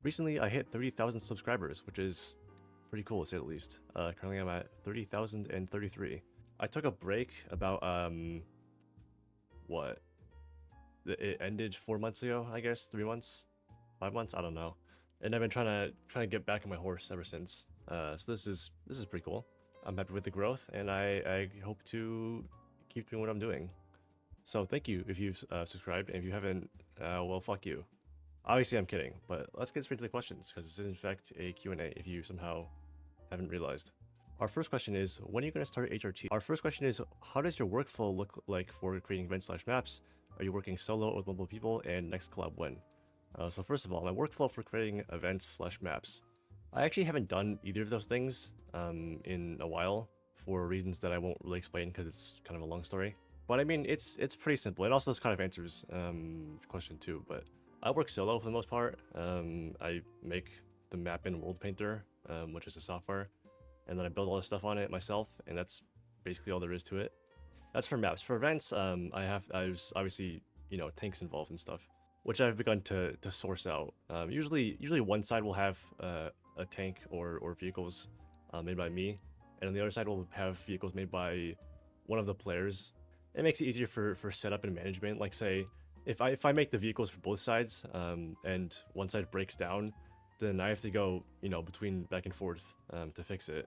Recently, I hit 30,000 subscribers, which is pretty cool to say the least. Currently, I'm at 30,033. I took a break about, what? It ended 4 months ago, I guess, 3 months, 5 months, I don't know. And I've been trying to get back on my horse ever since. So this is pretty cool. I'm happy with the growth, and I hope to keep doing what I'm doing. So thank you if you've subscribed, and if you haven't, well, fuck you. Obviously, I'm kidding, but let's get straight to the questions, because this is in fact a Q&A if you somehow haven't realized. Our first question is, when are you going to start HRT? Our first question is, how does your workflow look like for creating events/maps? Are you working solo or with multiple people? And next collab when? So first of all, my workflow for creating events/maps. I actually haven't done either of those things in a while for reasons that I won't really explain because it's kind of a long story. But I mean, it's pretty simple. It also kind of answers question 2, but I work solo for the most part. I make the map in World Painter, which is a software, and then I build all the stuff on it myself, and that's basically all there is to it. That's for maps. For events, I was obviously, tanks involved and stuff, which I've begun to source out. Usually one side will have a tank or vehicles made by me, and on the other side will have vehicles made by one of the players. It makes it easier for setup and management. Like say, if I make the vehicles for both sides, and one side breaks down, then I have to go, between back and forth to fix it,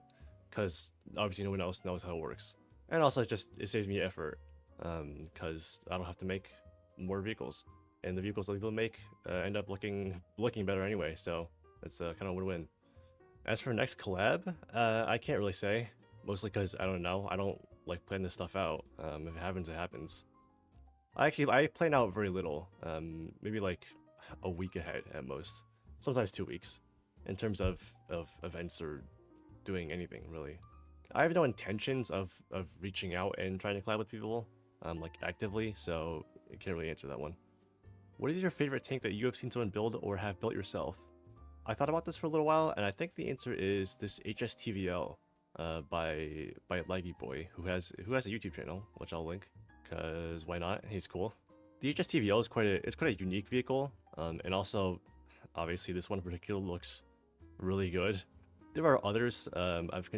because obviously no one else knows how it works. And also it saves me effort, because I don't have to make more vehicles, and the vehicles that people make end up looking better anyway. So it's kind of win-win. As for next collab, I can't really say, mostly because I don't know. I don't like plan this stuff out. If it happens, it happens. I plan out very little, maybe like a week ahead at most, sometimes 2 weeks, in terms of events or doing anything really. I have no intentions of reaching out and trying to collab with people, like actively, so I can't really answer that one. What is your favorite tank that you have seen someone build or have built yourself? I thought about this for a little while, and I think the answer is this HSTVL by Laggy Boy, who has a YouTube channel, which I'll link, because why not? He's cool. The HSTVL is quite a unique vehicle, and also, obviously, this one in particular looks really good. There are others I've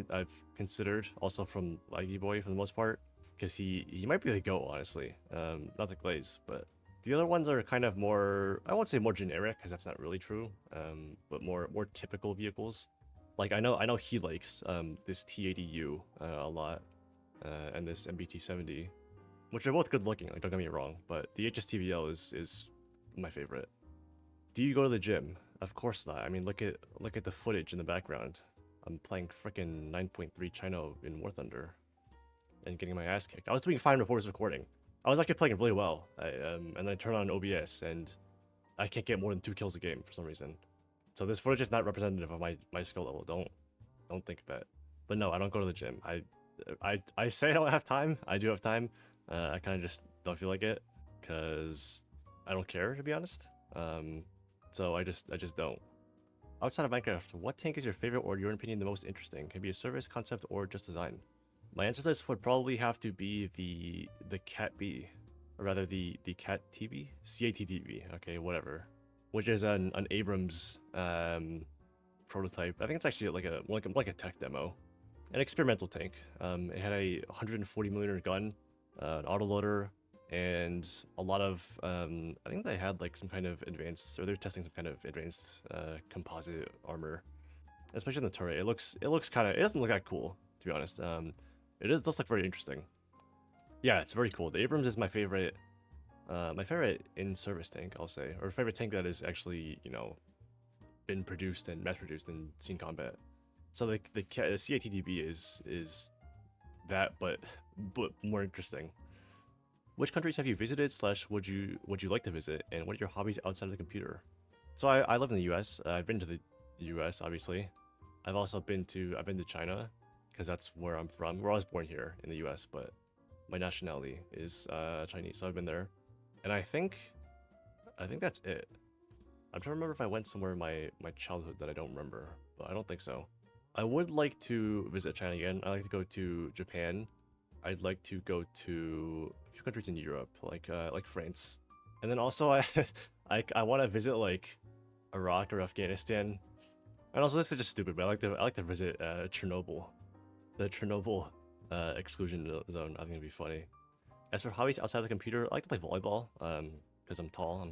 considered, also from Laggy Boy for the most part, because he might be the GOAT, honestly. Not the Glaze, but the other ones are kind of more, I won't say more generic, because that's not really true, but more typical vehicles. Like I know he likes this T80U a lot, and this MBT70, which are both good looking. Like don't get me wrong, but the HSTVL is my favorite. Do you go to the gym? Of course not. I mean, look at the footage in the background. I'm playing frickin' 9.3 China in War Thunder, and getting my ass kicked. I was doing fine before this recording. I was actually playing really well, and then I turn on OBS, and I can't get more than 2 kills a game for some reason. So this footage is not representative of my skill level. Don't think that. But no, I don't go to the gym. I say I don't have time. I do have time. I kind of just don't feel like it, because I don't care, to be honest. So I just don't. Outside of Minecraft, what tank is your favorite, or in your opinion the most interesting? Can be a service, concept, or just design. My answer to this would probably have to be the Cat B, or rather the Cat TB, CATTB. Okay, whatever. Which is an Abrams prototype. I think it's actually like a tech demo, an experimental tank. It had a 140mm gun, an autoloader, and a lot of I think they had like some kind of advanced, or they're testing some kind of advanced composite armor, especially in the turret. It looks kind of, it doesn't look that cool, to be honest. It does look very interesting. Yeah, it's very cool. The Abrams is my favorite in-service tank, I'll say, or favorite tank that is actually, been produced and mass-produced and seen combat. So the CATTB is that, but more interesting. Which countries have you visited / would you like to visit, and what are your hobbies outside of the computer? So I live in the U.S. I've been to the U.S. obviously. I've also been to China, because that's where I'm from. Where I was born here in the U.S., but my nationality is Chinese, so I've been there. And I think that's it. I'm trying to remember if I went somewhere in my childhood that I don't remember, but I don't think so. I would like to visit China again. I'd like to go to Japan. I'd like to go to a few countries in Europe, like France. And then also I want to visit like Iraq or Afghanistan. And also, this is just stupid, but I like to visit Chernobyl, the Chernobyl exclusion zone. I think it'd be funny. As for hobbies outside of the computer, I like to play volleyball. Because I'm tall.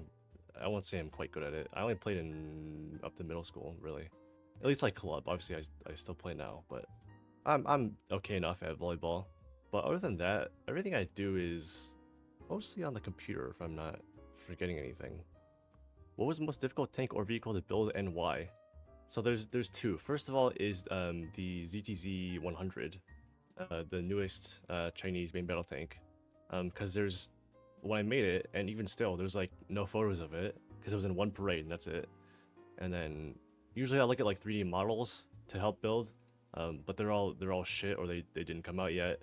I won't say I'm quite good at it. I only played in up to middle school, really. At least like club. Obviously, I still play now, but I'm okay enough at volleyball. But other than that, everything I do is mostly on the computer. If I'm not forgetting anything. What was the most difficult tank or vehicle to build and why? So there's two. First of all is the ZTZ 100, the newest Chinese main battle tank. Because there's when I made it, and even still, there's like no photos of it because it was in one parade and that's it. And then usually I look at like 3D models to help build, but they're all shit or they didn't come out yet.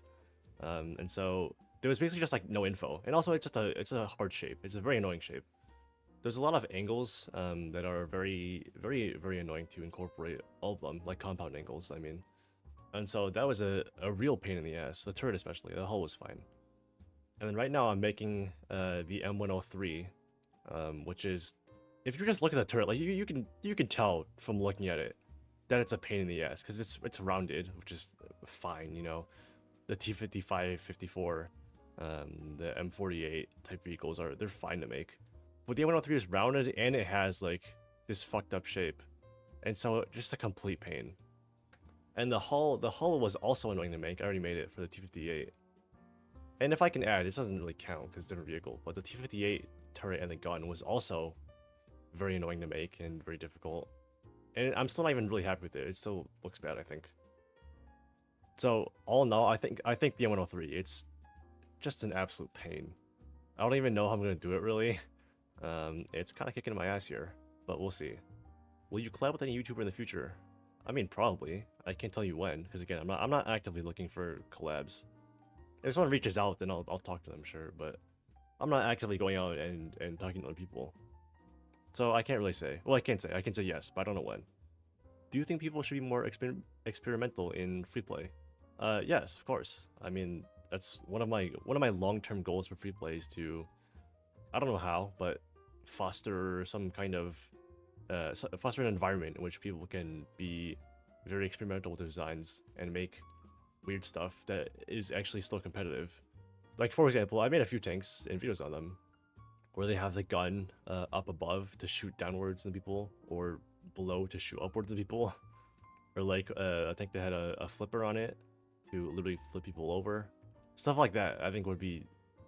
And so there was basically just like no info. And also it's a hard shape. It's a very annoying shape. There's a lot of angles that are very annoying to incorporate, all of them, like compound angles, I mean. And so that was a real pain in the ass, the turret especially. The hull was fine. And then right now I'm making the M103, which is, if you just look at the turret, like you can tell from looking at it that it's a pain in the ass because it's rounded, which is fine, you know. The T55, 54, the M48 type vehicles they're fine to make. But the M103 is rounded and it has like this fucked up shape, and so just a complete pain. And the hull was also annoying to make. I already made it for the T58. And if I can add, this doesn't really count because it's a different vehicle, but the T58 turret and the gun was also very annoying to make and very difficult. And I'm still not even really happy with it. It still looks bad, I think. So all in all, I think the M103, it's just an absolute pain. I don't even know how I'm gonna do it really. It's kind of kicking my ass here, but we'll see. Will you collab with any YouTuber in the future? I mean, probably. I can't tell you when, because again, I'm not actively looking for collabs. If someone reaches out, then I'll talk to them, sure, but I'm not actively going out and talking to other people. So I can't really say. Well, I can say yes, but I don't know when. Do you think people should be more experimental in free play? Yes, of course. I mean, that's one of my long-term goals for free play is to, I don't know how, but foster some kind of foster an environment in which people can be very experimental with their designs and make weird stuff that is actually still competitive. Like, for example, I made a few tanks and videos on them where they have the gun up above to shoot downwards at people, or below to shoot upwards at people. Or like I think they had a flipper on it to literally flip people over. Stuff like that I think we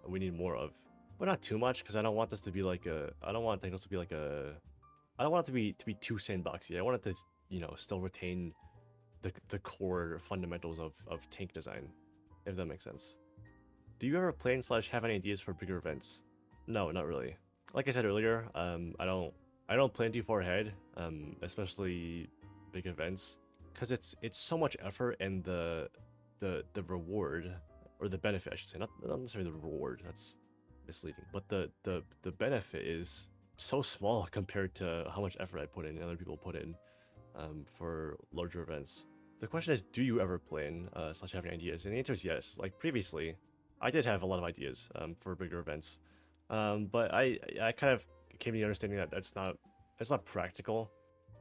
need more of, but not too much, because I don't want this to be like I don't want it to be too sandboxy. I want it to, you know, still retain the core fundamentals of tank design, if that makes sense. Do you ever plan / have any ideas for bigger events? No, not really. Like I said earlier, I don't plan too far ahead, especially big events, because it's so much effort, and the reward, or the benefit I should say, not necessarily the reward, that's misleading, but the benefit is so small compared to how much effort I put in and other people put in for larger events. The question is, do you ever plan / have any ideas? And the answer is yes. Like previously, I did have a lot of ideas for bigger events, but I kind of came to the understanding that it's not practical.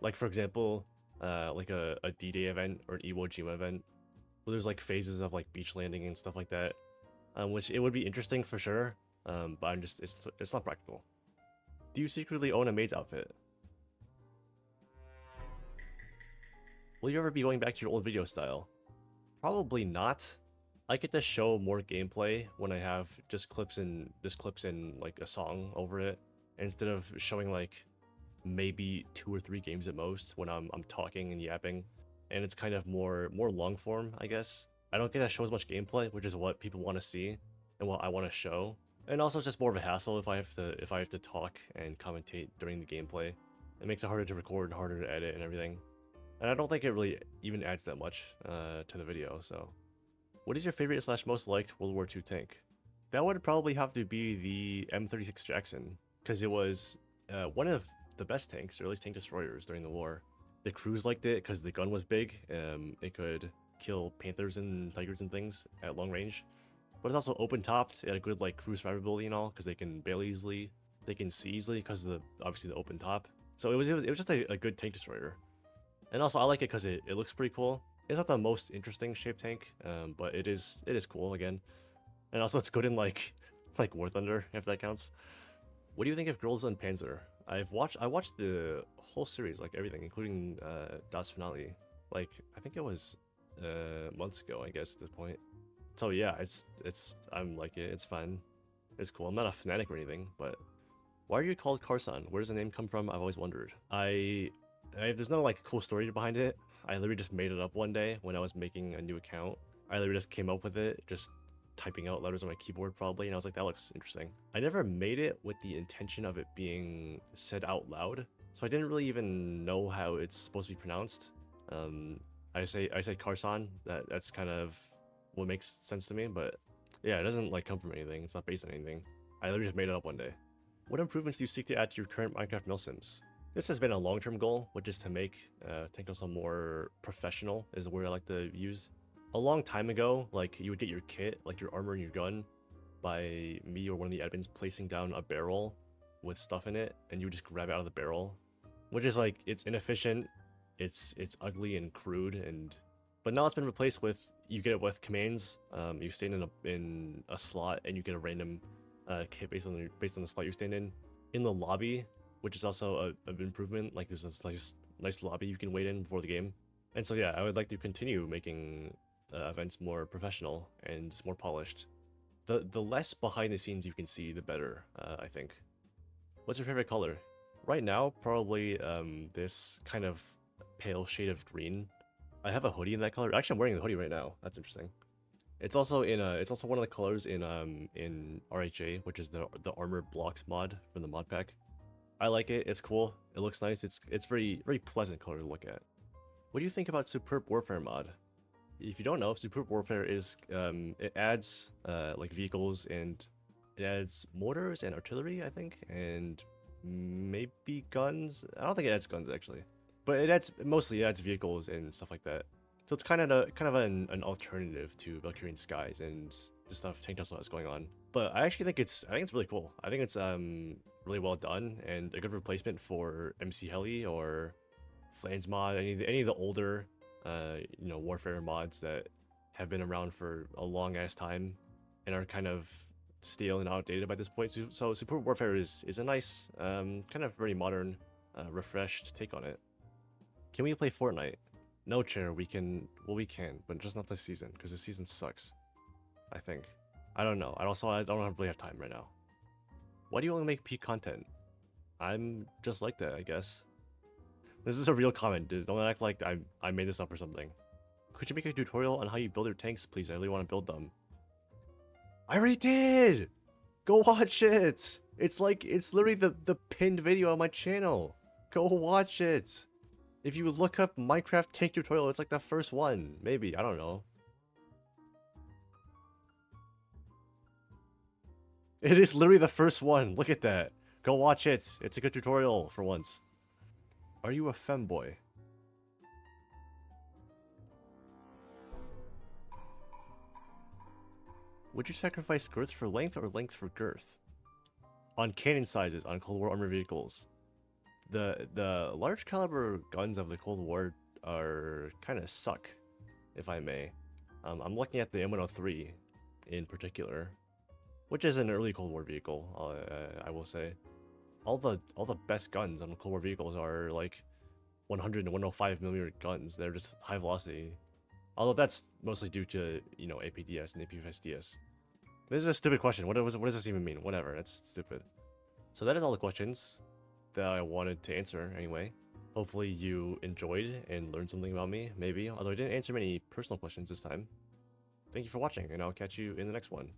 Like for example, like a D-Day event or an Iwo Jima event, where there's like phases of like beach landing and stuff like that, which it would be interesting for sure, but it's not practical. Do you secretly own a maid's outfit? Will you ever be going back to your old video style? Probably not. I get to show more gameplay when I have just clips in like a song over it, instead of showing like maybe 2 or 3 games at most when I'm talking and yapping, and it's kind of more long form, I guess. I don't get to show as much gameplay, which is what people want to see and what I want to show. And also it's just more of a hassle if I have to talk and commentate during the gameplay. It makes it harder to record and harder to edit and everything. And I don't think it really even adds that much to the video, so. What is your favorite / most liked World War II tank? That would probably have to be the M36 Jackson, because it was one of the best tanks, or at least tank destroyers during the war. The crews liked it because the gun was big. It could kill panthers and tigers and things at long range. But it's also open topped. It had a good like cruise survivability and all, because they can see easily because of obviously the open top. So it was just a good tank destroyer. And also I like it because it looks pretty cool. It's not the most interesting shaped tank, but it is cool again. And also it's good in like like War Thunder, if that counts. What do you think of Girls on Panzer? I watched the whole series, like everything, including Das finale. Like I think it was months ago, I guess at this point. So yeah, I'm like it. It's fun. It's cool. I'm not a fanatic or anything, but why are you called Carson? Where does the name come from? I've always wondered. There's no like cool story behind it. I literally just made it up one day when I was making a new account. I literally just came up with it, just typing out letters on my keyboard probably, and I was like, that looks interesting. I never made it with the intention of it being said out loud, so I didn't really even know how it's supposed to be pronounced. I say Carson. That's kind of what makes sense to me, but yeah, it doesn't like come from anything. It's not based on anything. I literally just made it up one day. What improvements do you seek to add to your current Minecraft milsims? This has been a long-term goal, which is to make Tank more professional, is the word I like to use. A long time ago, like, you would get your kit, like your armor and your gun, by me or one of the admins placing down a barrel with stuff in it, and you would just grab it out of the barrel. Which is like, it's inefficient, it's ugly and crude, but now it's been replaced with, you get it with commands. You stand in a slot and you get a random kit based on the slot you stand in the lobby, which is also an improvement. Like there's this nice lobby you can wait in before the game. And so yeah, I would like to continue making events more professional and more polished. The less behind the scenes you can see, the better, I think. What's your favorite color? Right now, probably this kind of pale shade of green. I have a hoodie in that color. Actually, I'm wearing the hoodie right now. That's interesting. It's also one of the colors in RHA, which is the armor blocks mod from the mod pack. I like it. It's cool. It looks nice. It's very pleasant color to look at. What do you think about Superb Warfare mod? If you don't know, Superb Warfare is it adds like vehicles, and it adds mortars and artillery, I think, and maybe guns. I don't think it adds guns actually, but it mostly adds vehicles and stuff like that. So it's kind of an alternative to Valkyrian Skies and the stuff Tank Tussle has going on. But I actually think it's really cool. I think it's really well done and a good replacement for MC Heli or Flans mod, any of the older warfare mods that have been around for a long ass time and are kind of stale and outdated by this point. So Superb Warfare is a nice kind of very modern refreshed take on it. Can we play Fortnite? No, Chair, we can, but just not this season, because this season sucks. I think. I don't know. I don't really have time right now. Why do you only make peak content? I'm just like that, I guess. This is a real comment, dude. Don't act like I made this up or something. Could you make a tutorial on how you build your tanks, please? I really want to build them. I already did! Go watch it! It's literally the pinned video on my channel. Go watch it! If you look up Minecraft tank tutorial, it's like the first one. Maybe, I don't know. It is literally the first one. Look at that. Go watch it. It's a good tutorial for once. Are you a femboy? Would you sacrifice girth for length or length for girth? On cannon sizes on Cold War armor vehicles. The large caliber guns of the Cold War are kind of suck, if I may. I'm looking at the M103 in particular, which is an early Cold War vehicle. I will say, all the best guns on the Cold War vehicles are like 100 and 105mm guns. They're just high velocity. Although that's mostly due to APDS and APFSDS. This is a stupid question. What does this even mean? Whatever. That's stupid. So that is all the questions that I wanted to answer anyway. Hopefully you enjoyed and learned something about me, maybe, although I didn't answer many personal questions this time. Thank you for watching, and I'll catch you in the next one.